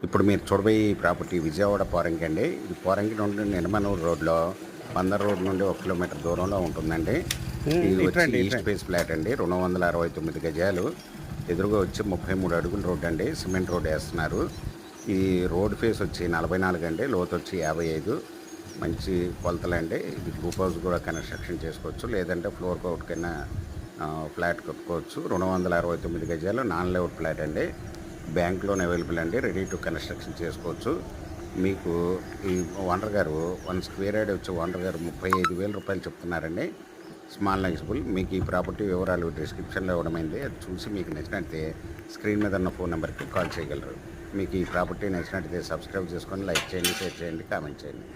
ఇప్పుడు మీరు చూడబోయే ఈ ప్రాపర్టీ విజయవాడ పోరంకి అండి. ఇది పోరంకి నుండి నిడమనూరు రోడ్లో బందర్ రోడ్ నుండి 1 కిలోమీటర్ దూరంలో ఉంటుందండి. ఇది వచ్చి ఇట్రండి ఈస్ట్ ఇట్రండి. ఫేస్ ఫ్లాట్ అండి. 269 గజాలు. ఎదురుగా వచ్చి 33 అడుగుల రోడ్ అండి. సిమెంట్ రోడ్ వేస్తున్నారు. ఈ రోడ్ ఫేస్ వచ్చి 44 అండి. లోతు వచ్చి 55. మంచి కొలతలండి. ఇది గ్రూప్ హౌస్ కూడా కన్స్ట్రక్షన్ చేసుకోవచ్చు, లేదంటే ఫ్లోర్ కోట్ కింద ఫ్లాట్ కట్టుకోవచ్చు. 269 గజాలు నాన్ లేఅవుట్ ఫ్లాట్ అండి. బ్యాంక్ లోన్ అవైలబుల్ అండి. రెడీ టు కన్స్ట్రక్షన్ చేసుకోవచ్చు. మీకు ఈ ఓనర్ గారు 1 స్క్వేర్ యార్డ్ వచ్చి ఓనర్ గారు 35,000 రూపాయలు చెప్తున్నారండి. స్మాల్ నెగిజిబుల్. మీకు ఈ ప్రాపర్టీ వివరాలు డిస్క్రిప్షన్లో ఇవ్వడమైంది. అది చూసి మీకు నచ్చినట్లయితే స్క్రీన్ మీద ఉన్న ఫోన్ నెంబర్కి కాల్ చేయగలరు. మీకు ఈ ప్రాపర్టీ నచ్చినట్లయితే సబ్స్క్రైబ్ చేసుకొని లైక్ చేయండి, షేర్ చేయండి, కామెంట్ చేయండి.